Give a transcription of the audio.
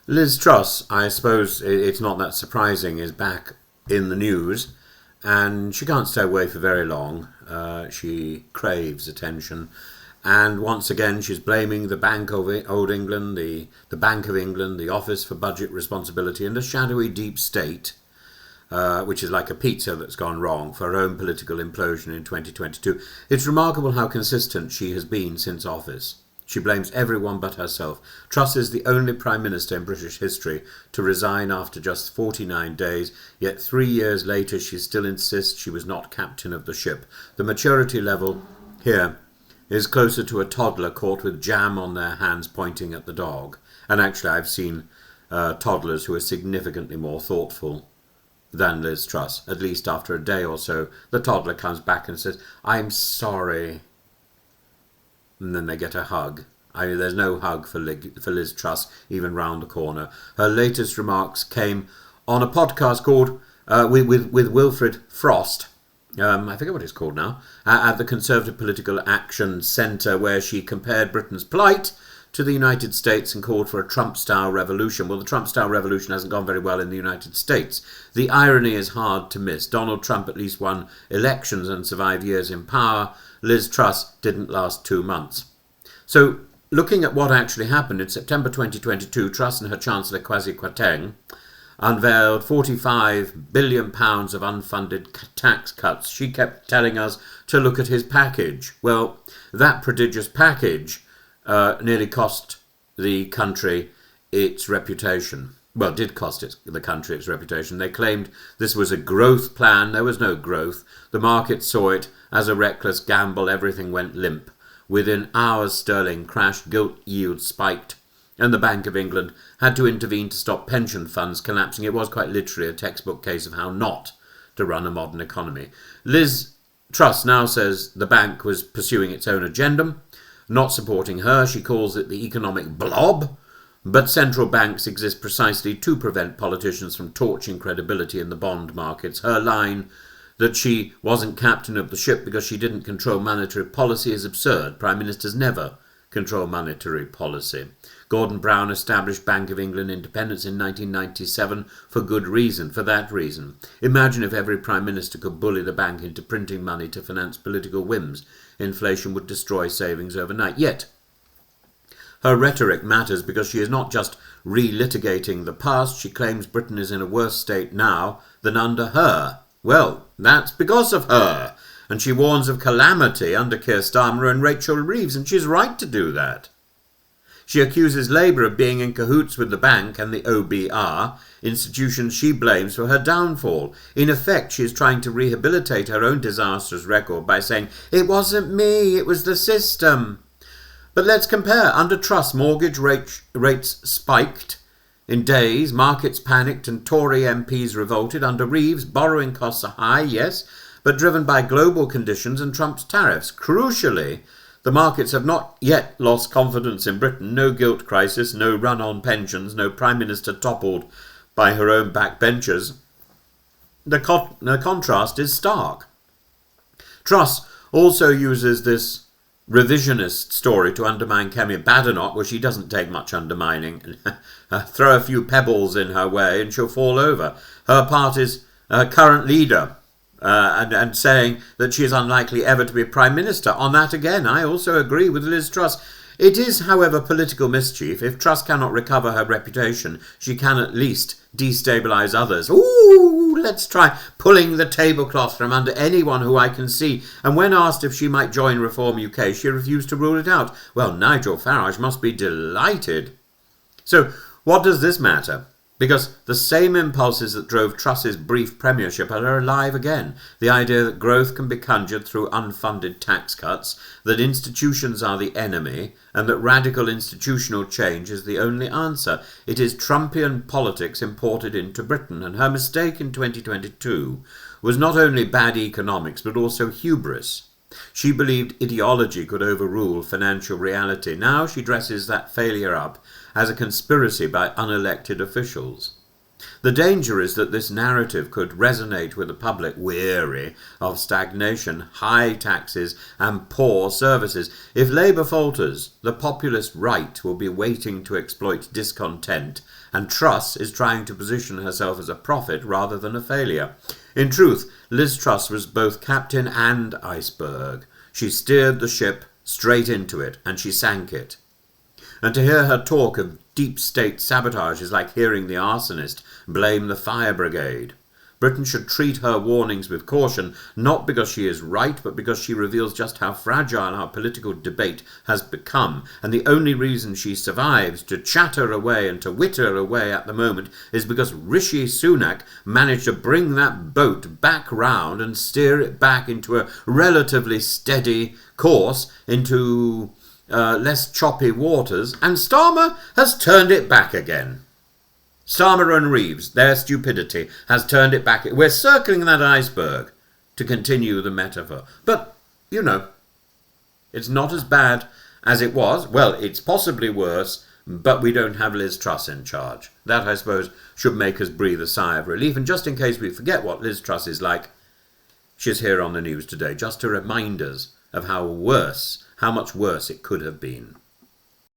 Liz Truss, I suppose it's not that surprising, is back in the news, and she can't stay away for very long. She craves attention, and once again she's blaming the Bank of Old England, the Bank of England, the Office for Budget Responsibility, and the shadowy deep state, which is like a pizza that's gone wrong, for her own political implosion in 2022. It's remarkable how consistent she has been since office. She blames everyone but herself. Truss is the only Prime Minister in British history to resign after just 49 days, yet 3 years later she still insists she was not captain of the ship. The maturity level here is closer to a toddler caught with jam on their hands pointing at the dog. And actually I've seen toddlers who are significantly more thoughtful than Liz Truss. At least after a day or so, the toddler comes back and says, "I'm sorry." And then they get a hug. There's no hug for Liz Truss, even round the corner. Her latest remarks came on a podcast called with Wilfred Frost. I forget what it's called now. At the Conservative Political Action Centre, where she compared Britain's plight to the United States and called for a Trump-style revolution. Well, the Trump-style revolution hasn't gone very well in the United States. The irony is hard to miss. Donald Trump at least won elections and survived years in power. Liz Truss didn't last 2 months. So, looking at what actually happened, in September 2022, Truss and her Chancellor Kwasi Kwarteng unveiled £45 billion of unfunded tax cuts. She kept telling us to look at his package. Well, that prodigious package nearly cost the country its reputation. Well, did cost the country its reputation. They claimed this was a growth plan. There was no growth. The market saw it as a reckless gamble. Everything went limp. Within hours, sterling crashed, gilt yields spiked, and the Bank of England had to intervene to stop pension funds collapsing. It was quite literally a textbook case of how not to run a modern economy. Liz Truss now says the bank was pursuing its own agenda, not supporting her. She calls it the economic blob. But central banks exist precisely to prevent politicians from torching credibility in the bond markets. Her line that she wasn't captain of the ship because she didn't control monetary policy is absurd. Prime Ministers never control monetary policy. Gordon Brown established Bank of England independence in 1997 for good reason, for that reason. Imagine if every Prime Minister could bully the bank into printing money to finance political whims. Inflation would destroy savings overnight. Yet, her rhetoric matters because she is not just relitigating the past. She claims Britain is in a worse state now than under her. Well, that's because of her. And she warns of calamity under Keir Starmer and Rachel Reeves, and she's right to do that. She accuses Labour of being in cahoots with the bank and the OBR, institutions she blames for her downfall. In effect, she is trying to rehabilitate her own disastrous record by saying, "It wasn't me, it was the system." But let's compare. Under Truss, mortgage rates spiked in days, markets panicked and Tory MPs revolted. Under Reeves, borrowing costs are high, yes, but driven by global conditions and Trump's tariffs. Crucially, the markets have not yet lost confidence in Britain. No gilt crisis, no run on pensions, no Prime Minister toppled by her own backbenchers. The contrast is stark. Truss also uses this revisionist story to undermine Kemi Badenoch, where she doesn't take much undermining. Throw a few pebbles in her way and she'll fall over. Her party's current leader, and saying that she is unlikely ever to be Prime Minister. On that again, I also agree with Liz Truss. It is, however, political mischief. If Truss cannot recover her reputation, she can at least destabilise others. Ooh, let's try pulling the tablecloth from under anyone who I can see. And when asked if she might join Reform UK, she refused to rule it out. Well, Nigel Farage must be delighted. So, what does this matter? Because the same impulses that drove Truss's brief premiership are alive again. The idea that growth can be conjured through unfunded tax cuts, that institutions are the enemy, and that radical institutional change is the only answer. It is Trumpian politics imported into Britain, and her mistake in 2022 was not only bad economics, but also hubris. She believed ideology could overrule financial reality. Now she dresses that failure up as a conspiracy by unelected officials. The danger is that this narrative could resonate with the public weary of stagnation, high taxes and poor services. If Labour falters, the populist right will be waiting to exploit discontent, and Truss is trying to position herself as a prophet rather than a failure. In truth, Liz Truss was both captain and iceberg. She steered the ship straight into it, and she sank it. And to hear her talk of deep state sabotage is like hearing the arsonist blame the fire brigade. Britain should treat her warnings with caution, not because she is right, but because she reveals just how fragile our political debate has become, and the only reason she survives to chatter away and to witter away at the moment is because Rishi Sunak managed to bring that boat back round and steer it back into a relatively steady course, into less choppy waters, and Starmer has turned it back again. Starmer and Reeves, their stupidity, has turned it back. We're circling that iceberg, to continue the metaphor. But, you know, it's not as bad as it was. Well, it's possibly worse, but we don't have Liz Truss in charge. That, I suppose, should make us breathe a sigh of relief. And just in case we forget what Liz Truss is like, she's here on the news today, just to remind us of how much worse it could have been.